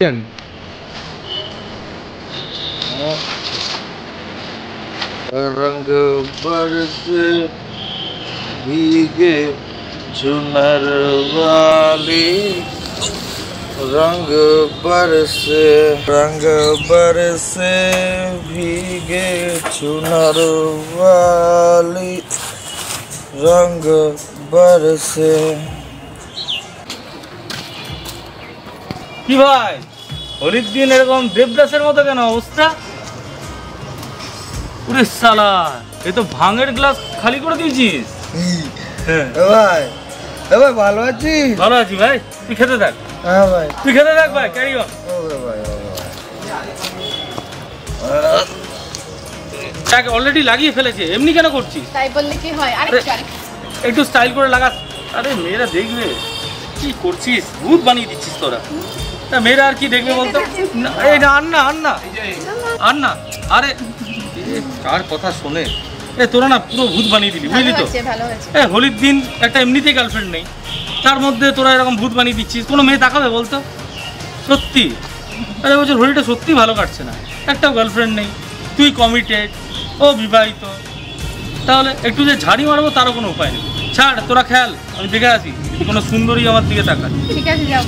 रंग बरसे भीगे चुनर वाली, रंग बरसे भीगे चुनर वाली, रंग बरसे। কি ভাই হোলির দিন এরকম দেবদাসের মতো কেন অবস্থা? ওরে শালা, এ তো ভাঙের গ্লাস খালি করে দিয়েছিস। ভাই ভাই ভালো আছিস? ভালো আছি ভাই, তুই খেতে থাক। হ্যাঁ ভাই তুই খেতে থাক ভাই, ক্যারি অন। ওকে ভাই তাকে অলরেডি লাগিয়ে ফেলেছে, এমনি কেন করছিস? তাই বললে কি হয়? একটু স্টাইল করে লাগাস। আরে মেয়েরা দেখবে কি করছিস, ভূত বানিয়ে দিচ্ছিস তোরা। তা মেয়েরা আর কি দেখবে বলতো? এই না, আর না। আরে কার কথা শোনে, এ তোরা না পুরো ভূত বানিয়ে দিলি, বুঝলি তো? এ হোলির দিন একটা এমনিতেই গার্লফ্রেন্ড নেই, তার মধ্যে তোরা এরকম ভূত বানিয়ে দিচ্ছিস। কোনো মেয়ে তাকাবে বলতো? সত্যি আরে বছর হোলিটা সত্যি ভালো কাটছে না, একটাও গার্লফ্রেন্ড নেই, তুই কমিটেড, ও বিবাহিত, তাহলে একটু যে ঝাড়ি মারবো তারও কোনো উপায় নেই। ছাড়, তোরা খেয়াল, আমি দেখে আসি কোনো সুন্দরী আমার দিকে তাকায়। ঠিক আছে, যাও।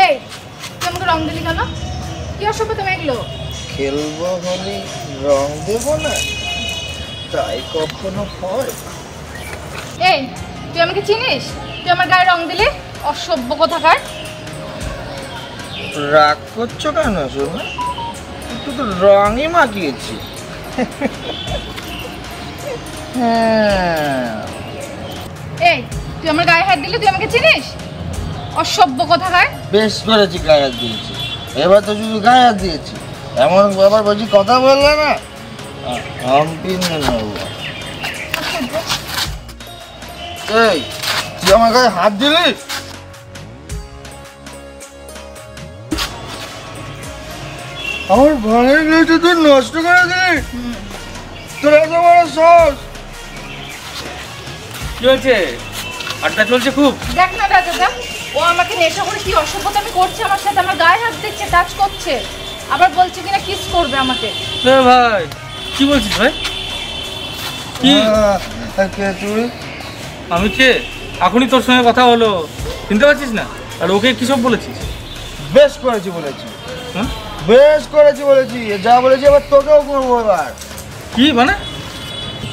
এই তুই আমাকে রং দিলি কেন? কি অসভ্য তুমি এগুলো? খেলবো হোলি, রং দেবো না, তাই কখনো হয়? এই তুই আমাকে চিনিস? তুই আমার গায়ে রং দিলি, অসভ্য কোথাকার। রাগ করছো কেন শোনো? একটু তো রঙই মাখিয়েছি। হ্যাঁ। এই তুই আমার গায়ে হাত দিলি, তুই আমাকে চিনিস? অসভ্য কোথাকার। বেশ করেছি গায়ে হাত দিয়েছি, এবার তো শুধু গায়ে হাত দিয়েছি, এমন ব্যাপার বলছি কথা বললে না হাম্পি নেবো। এই তুই আমার গায়ে হাত দিলি? আমার ভালো গেছে, তুই নষ্ট করে দিলি। তোর এত বড় সাহস! কি হয়েছে? আড্ডা চলছে খুব? দেখ না দাদা, ও আমাকে নেশা করে কি অসভ্যতামি করছে আমার সাথে, আমার গায়ে হাত দিচ্ছে, টাচ করছে, আবার বলছে কিনা কিস করবে আমাকে। ভাই কি বলছিস ভাই? কি কে তুই? আমি কে? এখনই তোর সঙ্গে কথা হলো, চিনতে পারছিস না? আর ওকে কি সব বলেছিস? বেশ করেছি বলেছি, হ্যাঁ বেশ করেছি বলেছি, যা বলেছি এবার তোকেও করবো। এবার কি মানে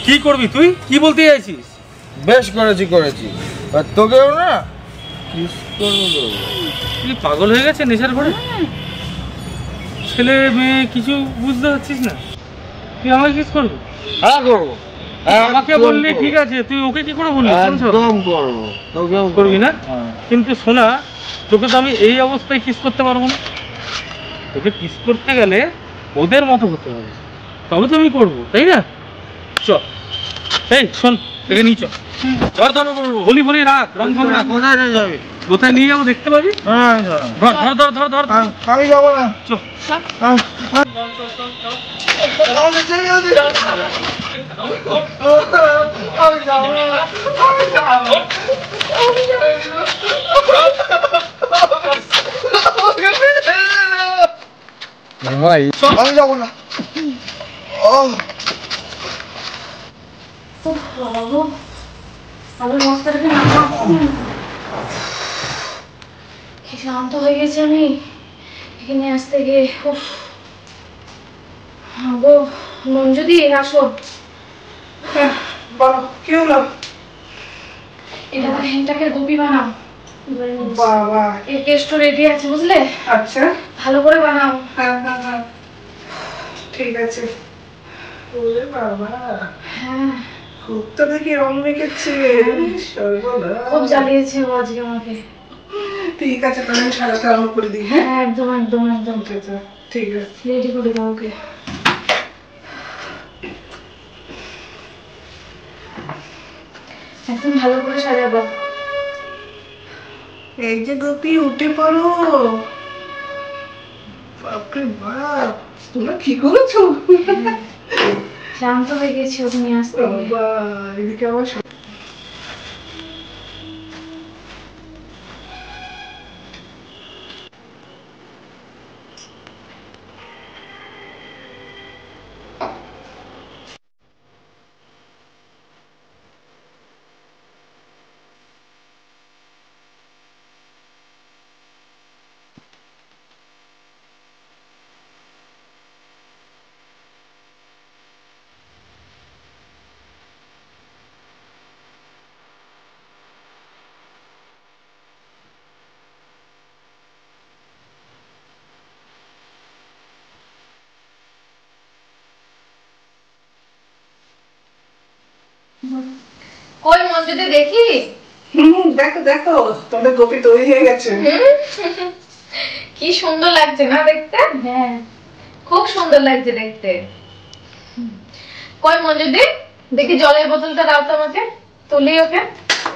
কি করবি তুই? কি বলতে চাইছিস? বেশ করেছি, আর তোকেও না কিস করবো। তুই পাগল হয়ে গেছে নেশার ঘরে? ছেলে মেয়ে কিছু বুঝতে পারছিস না, তুই আমাকে কিস করবি? হ্যাঁ করবো। আমাকে বললি ঠিক আছে, তুই ওকে কি করে বললি? একদম করবো, তোকেও করবি না? কিন্তু শোনা, তোকে তো আমি এই অবস্থায় কিস করতে পারবো না। তোকে কিস করতে গেলে ওদের মতো হতে হবে, তবে তো আমি করবো, তাই না? চ, এই শোন, একে নিয়ে চ। ধর হোলি ফলি রাখ, রং ফং রাখ। কোথায় নিয়ে যাবি? কোথায় নিয়ে যাবো দেখতে পাবি। ধর আমি যাবো না। চ। আমি যাবো না। শান্ত হয়ে গেছে আমি এখানে আসতে গিয়ে। গো মঞ্জুদি, আসো। বলো কি হলো? এটাকে গোপী বানাও। বাবা, এই কেষ্ট রেডি আছে বুঝলে? আচ্ছা ভালো করে বানাও। হ্যাঁ ঠিক আছে। ওরে বাবা, হ্যাঁ খুব তো দেখি রং মেখেছে, খুব জ্বালিয়েছে ও আজকে আমাকে। ঠিক আছে, তাহলে আমি সারাটা রং করে দিই। হ্যাঁ একদম ঠিক আছে, রেডি করে দাও ওকে। একদম ভালো করে সাজাবো। এই যে গোপী, উঠে পড়ো। বাপরে বাপ, তোমরা কি করেছো? ক্লান্ত হয়ে গেছি, ওকে নিয়ে আসতে হবে। বাবা, এদিকে আবার কই মঞ্জুদি দেখি? দেখো দেখো, তোমাদের গোপী তৈরি হয়ে গেছে। কি সুন্দর লাগছে না দেখতে? হ্যাঁ, খুব সুন্দর লাগছে দেখতে। কই মঞ্জুদি দেখি, জলের বোতলটা দাও তো আমাকে, তুলি ওকে।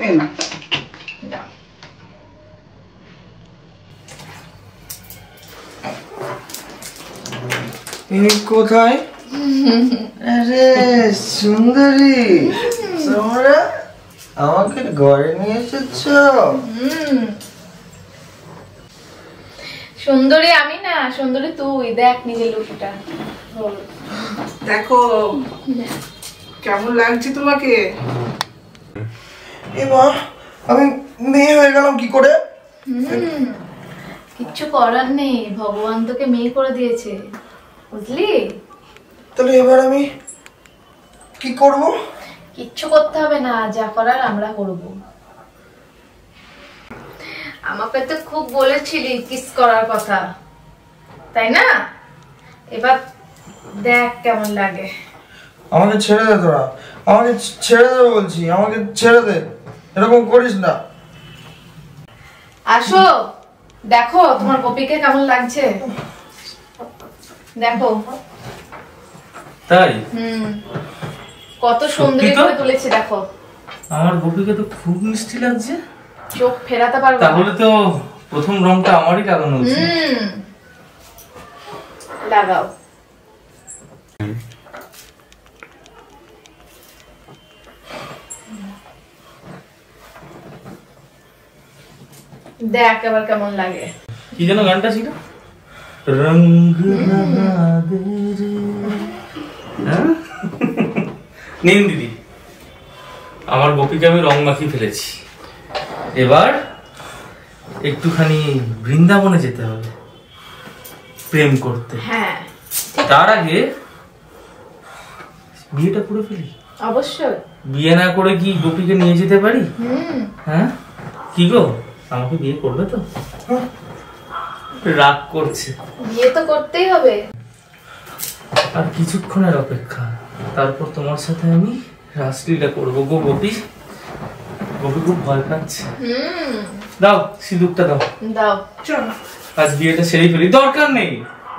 এই না, দাও। ইনি কোথায়? আরে সুন্দরী, তোমরা আমাকে ঘরে নিয়ে এসেছো? সুন্দরী আমি না, সুন্দরী তুই। দেখ নিজের লুকটা। দেখো কেমন লাগছে তোমাকে। এ মা, আমি মেয়ে হয়ে গেলাম কি করে? কিচ্ছু করার নেই, ভগবান তোকে মেয়ে করে দিয়েছে, বুঝলি? তাহলে এবার আমি কি করব? কিচ্ছু করতে হবে না, যা করার আমরা করব। আমাকে তো খুব বলেছিলি কিস করার কথা, তাই না? এবার দেখ কেমন লাগে। আমাকে ছেড়ে দে তোরা, আমাকে ছেড়ে দে বলছি, আমাকে ছেড়ে দে, এরকম করিস না। আসো দেখো তোমার গোপীকে কেমন লাগছে, দেখো। তাই কত সুন্দরী সত্যি তো? করে তুলেছে দেখো। আমার গোপীকে তো খুব মিষ্টি লাগছে। চোখ ফেরাতে পারবো না। তাহলে তো প্রথম রংটা আমারই লাগানো উচিত। লাগাও। দেখ এবার কেমন লাগে। কি যেন গানটা ছিল? রঙ্গ লাগা দে রে। হ্যাঁ? নিন দিদি, আমার গোপীকে আমি রং মাখিয়ে ফেলেছি। এবার একটুখানি বৃন্দাবনে যেতে হবে প্রেম করতে। হ্যাঁ, তার আগে বিয়েটা করে ফেলি। অবশ্যই। বিয়ে না করে কি গোপীকে নিয়ে যেতে পারি? হ্যাঁ কি গো, আমাকে বিয়ে করবে তো? রাগ করছে। বিয়ে তো করতেই হবে। আর কিছুক্ষণের অপেক্ষা, তারপর তোমার সাথে আমি রাসলীলা করবো গো গোপী। গোপী খুব ভয় পাচ্ছে। দাও সিঁদুরটা দাও। দাও। চলো আজ বিয়েটা সেরেই ফেলি। দরকার নেই,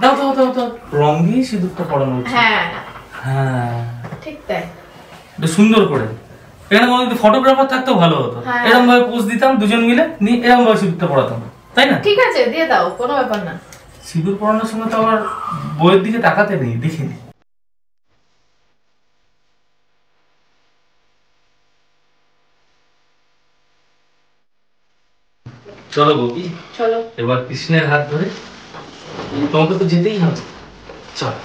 দাও দাও দাও দাও, রং দিয়ে সিঁদুরটা পড়ানো উচিত। হ্যাঁ হ্যাঁ, ঠিক তাই। এটা সুন্দর করে। এখানে কোনো ফটোগ্রাফার থাকতেও ভালো হতো। হ্যাঁ। এরকম ভাবে পোজ দিতাম দুজন মিলে, নিয়ে এরকম ভাবে সিঁদুরটা পড়াতাম, তাই না? ঠিক আছে, দিয়ে দাও, কোনো ব্যাপার না। সিঁদুর পড়ানোর সময় তো আবার বইয়ের দিকে তাকাতে নেই, দেখিনি। চলো গোপী, চলো। এবার কৃষ্ণের হাত ধরে তোমাকে তো যেতেই হবে। চল।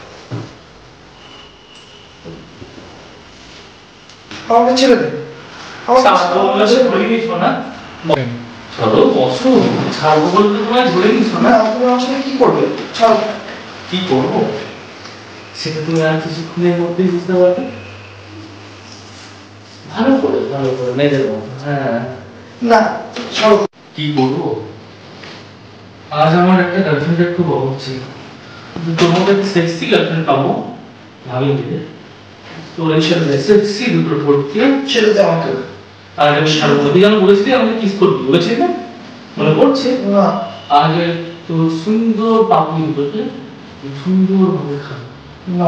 আমাকে ছেড়ে দে, চলো বসো, ছাড়বো বলতে তোমায় ধরে নিছো না? তুমি আমার সাথে কি করবে? ছাড়ো। কি করবো সেটা তুমি আর কিছুক্ষণের মধ্যেই বুঝতে পারবে। ভালো করে মেয়েদের মতো। হ্যাঁ, না ছাড়ো। কি করবো, আজ আমার একটা গার্লফ্রেন্ডের খুব অভাব ছিল। তোমার একটা সেক্সি গার্লফ্রেন্ড পাবো ভাবিনি। তোর এই সাথে সেক্সি দুটো ভর্তি ছেড়ে দে আমাকে। আর আমি সারবতী যেন বলেছিলি আমাকে কিস করবি, বলেছিলি না? মনে পড়ছে? না। আগে তোর সুন্দর পাপড়ি দুটোকে সুন্দর ভাবে খাবো। না,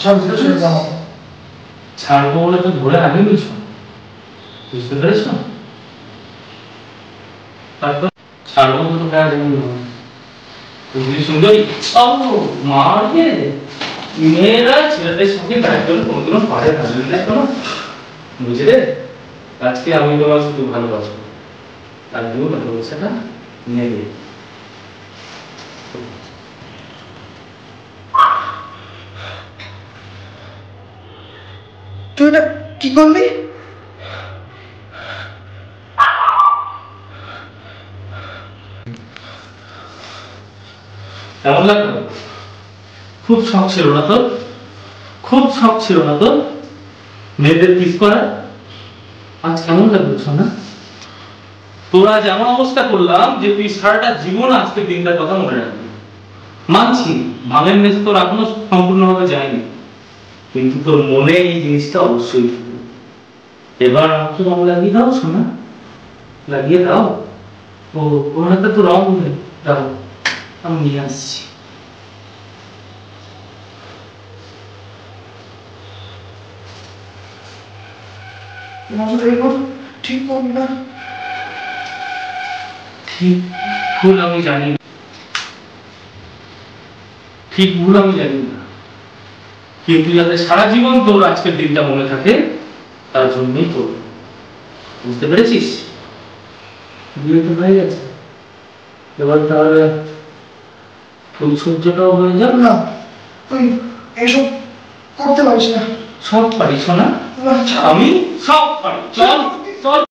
ছাড়ো, ছেড়ে দে আমাকে। ছাড়বো বলে তো ধরে আগে নিছ। বুঝতে পেরেছ? তারপর ছাড়বো তো কাজ বুঝলি সুন্দরী? ও মার গে মেয়েরা ছেলেদের সঙ্গে কাজ করে কোনোদিনও পারে না, বুঝলে তো? বুঝলে? আজকে আমি তোমার শুধু ভালোবাসবো, আর তুইও ভালোবাসাটা নেবে। তুই এটা কি করলি? কেমন লাগলো? খুব শখ ছিল না তোর? খুব শখ ছিল না তোর মেয়েদের কিস করার? আজ কেমন লাগলো শোনা? তোরা যেমন অবস্থা করলাম যে তুই সারাটা জীবন আজকের দিনটার কথা মনে রাখবি। মানছি ভাঙের নেশা তোর এখনো সম্পূর্ণভাবে যায়নি, কিন্তু তোর মনে এই জিনিসটা অবশ্যই থাকবে। এবার আমাকে রং লাগিয়ে দাও শোনা, লাগিয়ে দাও। ও ওর হাতে তো রং নেই, দাও আমি নিয়ে আসছি। ঠিক করবি না? ঠিক ভুল আমি জানি না, ঠিক ভুল আমি জানি না, কিন্তু যাতে সারা জীবন তোর আজকের দিনটা মনে থাকে তার জন্যই তোর। বুঝতে পেরেছিস? বিয়ে তো হয়ে গেছে, এবার তাহলে ফুল সূর্যটাও হয়ে যাক না। তুই এসব করতে পারিস না। সব পারিস না? না, ছাড়। আমি সব পারি। চল চল।